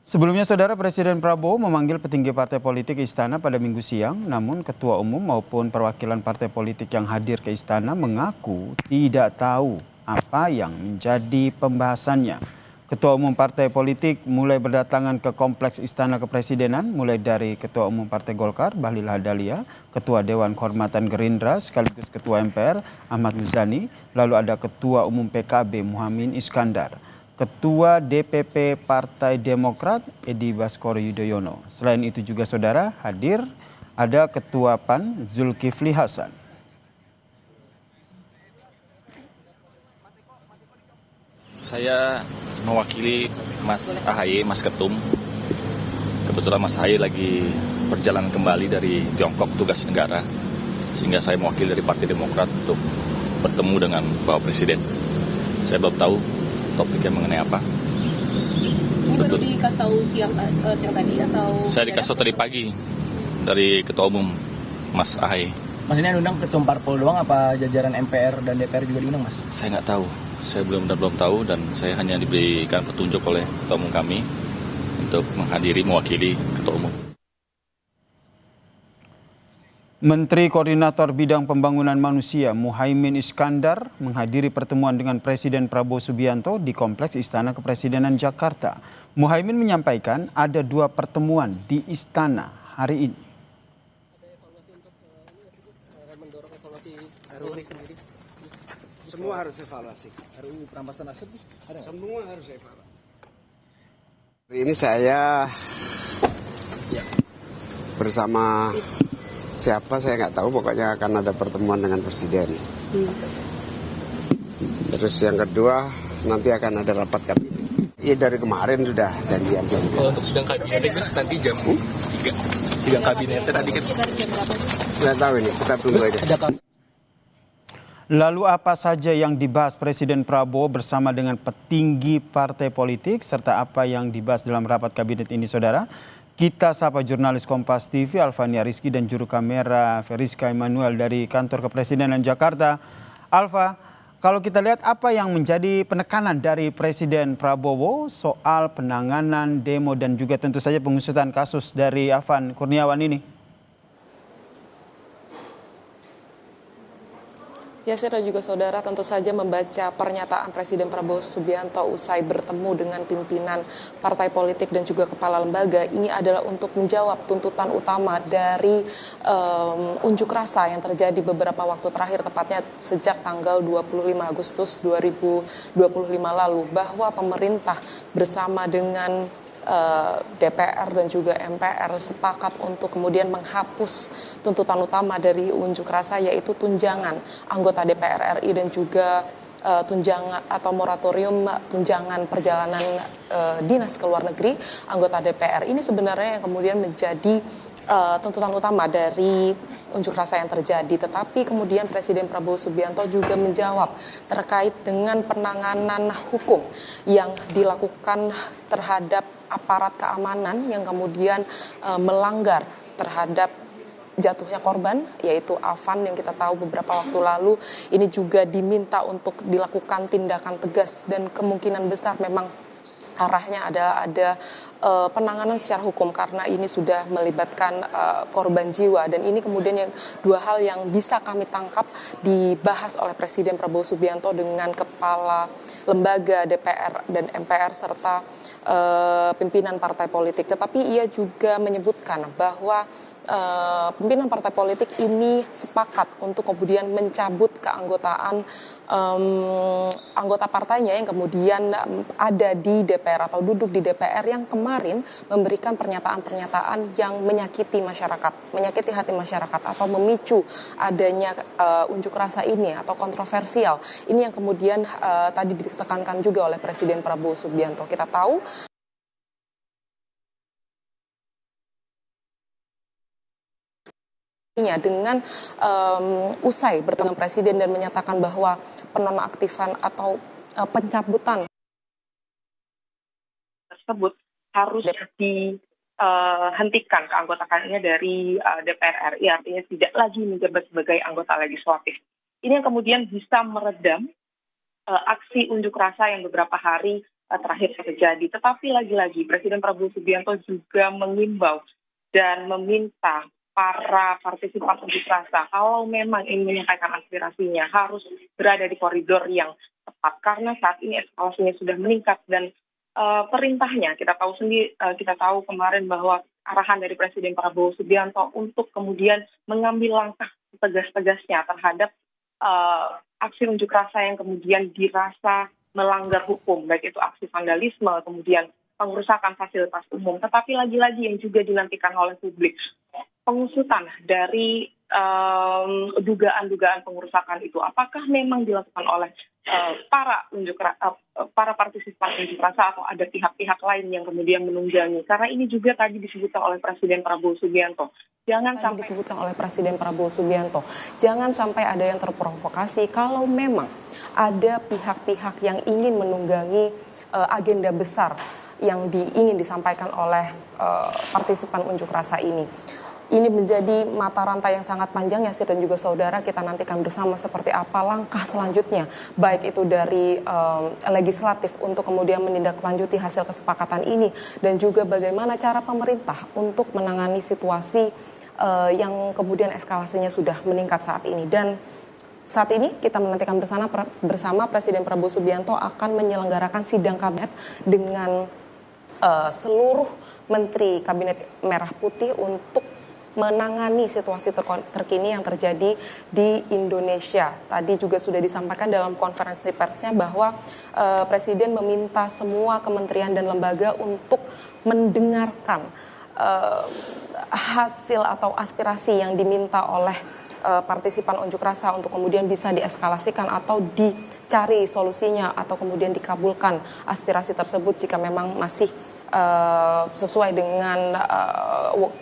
Sebelumnya, Saudara Presiden Prabowo memanggil petinggi partai politik Istana pada Minggu siang, namun Ketua Umum maupun perwakilan partai politik yang hadir ke Istana mengaku tidak tahu apa yang menjadi pembahasannya. Ketua Umum partai politik mulai berdatangan ke Kompleks Istana Kepresidenan, mulai dari Ketua Umum Partai Golkar, Bahlil Lahadalia, Ketua Dewan Kehormatan Gerindra sekaligus Ketua MPR, Ahmad Muzani, lalu ada Ketua Umum PKB, Muhaimin Iskandar. Ketua DPP Partai Demokrat Edi Baskoro Yudhoyono. Selain itu juga saudara hadir ada Ketua PAN Zulkifli Hasan. Saya mewakili Mas AHY, Mas Ketum. Kebetulan Mas AHY lagi berjalan kembali dari Tiongkok tugas negara, sehingga saya mewakili dari Partai Demokrat untuk bertemu dengan Bapak Presiden. Saya belum tahu topiknya mengenai apa. Ini baru dikasih tahu siang tadi atau? Saya dikasih tahu tadi pagi dari Ketua Umum Mas AHY. Mas, ini yang diundang ketum parpol doang apa jajaran MPR dan DPR juga diundang, Mas? Saya nggak tahu. Saya belum tahu dan saya hanya diberikan petunjuk oleh Ketua Umum kami untuk menghadiri mewakili Ketua Umum. Menteri Koordinator Bidang Pembangunan Manusia Muhaimin Iskandar menghadiri pertemuan dengan Presiden Prabowo Subianto di Kompleks Istana Kepresidenan Jakarta. Muhaimin menyampaikan ada 2 pertemuan di Istana hari ini. Mendorong evaluasi RUU sendiri. Semua harus evaluasi. RUU perampasan aset ada semua harus evaluasi. Hari ini saya bersama siapa saya nggak tahu, pokoknya akan ada pertemuan dengan Presiden. Terus yang kedua nanti akan ada rapat kabinet. Iya, dari kemarin sudah janjian. Kalau untuk sidang kabinet itu nanti jam 3. Sidang kabinetnya tadi kan. Nggak tahu ini, kita tunggu aja. Lalu apa saja yang dibahas Presiden Prabowo bersama dengan petinggi partai politik serta apa yang dibahas dalam rapat kabinet ini, saudara? Kita sapa jurnalis Kompas TV Alfania Rizky dan juru kamera Feriska Emmanuel dari Kantor Kepresidenan Jakarta. Alfa, kalau kita lihat apa yang menjadi penekanan dari Presiden Prabowo soal penanganan demo dan juga tentu saja pengusutan kasus dari Afan Kurniawan ini? Yasir dan juga saudara tentu saja membaca pernyataan Presiden Prabowo Subianto usai bertemu dengan pimpinan partai politik dan juga kepala lembaga. Ini adalah untuk menjawab tuntutan utama dari unjuk rasa yang terjadi beberapa waktu terakhir, tepatnya sejak tanggal 25 Agustus 2025 lalu, bahwa pemerintah bersama dengan DPR dan juga MPR sepakat untuk kemudian menghapus tuntutan utama dari unjuk rasa, yaitu tunjangan anggota DPR RI dan juga tunjangan atau moratorium tunjangan perjalanan dinas ke luar negeri anggota DPR. Ini sebenarnya yang kemudian menjadi tuntutan utama dari unjuk rasa yang terjadi. Tetapi kemudian Presiden Prabowo Subianto juga menjawab terkait dengan penanganan hukum yang dilakukan terhadap aparat keamanan yang kemudian melanggar terhadap jatuhnya korban, yaitu Afan yang kita tahu beberapa waktu lalu. Ini juga diminta untuk dilakukan tindakan tegas dan kemungkinan besar memang arahnya ada penanganan secara hukum karena ini sudah melibatkan korban jiwa. Dan ini kemudian yang 2 hal yang bisa kami tangkap dibahas oleh Presiden Prabowo Subianto dengan kepala lembaga DPR dan MPR serta pimpinan partai politik. Tetapi ia juga menyebutkan bahwa pimpinan partai politik ini sepakat untuk kemudian mencabut keanggotaan anggota partainya yang kemudian ada di DPR atau duduk di DPR yang kemarin memberikan pernyataan-pernyataan yang menyakiti masyarakat, menyakiti hati masyarakat atau memicu adanya unjuk rasa ini atau kontroversial. Ini yang kemudian tadi ditekankan juga oleh Presiden Prabowo Subianto. Kita tahu dengan usai bertemu Presiden dan menyatakan bahwa penonaktifan atau pencabutan tersebut harus dihentikan keanggotaannya dari DPR RI, artinya tidak lagi menjabat sebagai anggota legislatif. Ini yang kemudian bisa meredam aksi unjuk rasa yang beberapa hari terakhir terjadi. Tetapi lagi-lagi Presiden Prabowo Subianto juga mengimbau dan meminta para partisipan unjuk rasa kalau memang ingin menyampaikan aspirasinya harus berada di koridor yang tepat karena saat ini eskalasinya sudah meningkat dan perintahnya kita tahu kemarin bahwa arahan dari Presiden Prabowo Subianto untuk kemudian mengambil langkah tegas-tegasnya terhadap aksi unjuk rasa yang kemudian dirasa melanggar hukum, baik itu aksi vandalisme, kemudian pengerusakan fasilitas umum, tetapi lagi-lagi yang juga dinantikan oleh publik, pengusutan dari dugaan-dugaan pengerusakan itu, apakah memang dilakukan oleh para partisipan unjuk rasa atau ada pihak-pihak lain yang kemudian menunggangi? Karena ini juga tadi disebutkan oleh Presiden Prabowo Subianto. Jangan sampai ada yang terprovokasi kalau memang ada pihak-pihak yang ingin menunggangi agenda besar yang ingin disampaikan oleh partisipan unjuk rasa ini. Ini menjadi mata rantai yang sangat panjang, Yasir dan juga saudara. Kita nantikan bersama seperti apa langkah selanjutnya, baik itu dari legislatif untuk kemudian menindaklanjuti hasil kesepakatan ini, dan juga bagaimana cara pemerintah untuk menangani situasi yang kemudian eskalasinya sudah meningkat saat ini. Dan saat ini kita menantikan bersama Presiden Prabowo Subianto akan menyelenggarakan sidang kabinet dengan seluruh menteri Kabinet Merah Putih untuk menangani situasi terkini yang terjadi di Indonesia. Tadi juga sudah disampaikan dalam konferensi persnya bahwa Presiden meminta semua kementerian dan lembaga untuk mendengarkan hasil atau aspirasi yang diminta oleh partisipan unjuk rasa untuk kemudian bisa dieskalasikan atau dicari solusinya atau kemudian dikabulkan aspirasi tersebut jika memang masih sesuai dengan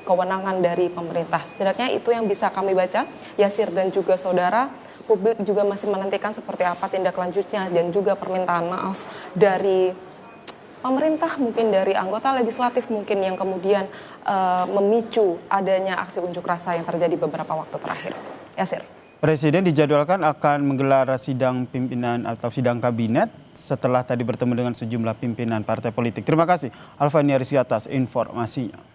kewenangan dari pemerintah. Setidaknya itu yang bisa kami baca, Yasir dan juga saudara. Publik juga masih menantikan seperti apa tindak lanjutnya dan juga permintaan maaf dari pemerintah, mungkin dari anggota legislatif mungkin yang kemudian memicu adanya aksi unjuk rasa yang terjadi beberapa waktu terakhir. Yasir. Presiden dijadwalkan akan menggelar sidang pimpinan atau sidang kabinet setelah tadi bertemu dengan sejumlah pimpinan partai politik. Terima kasih Alfania Rizky atas informasinya.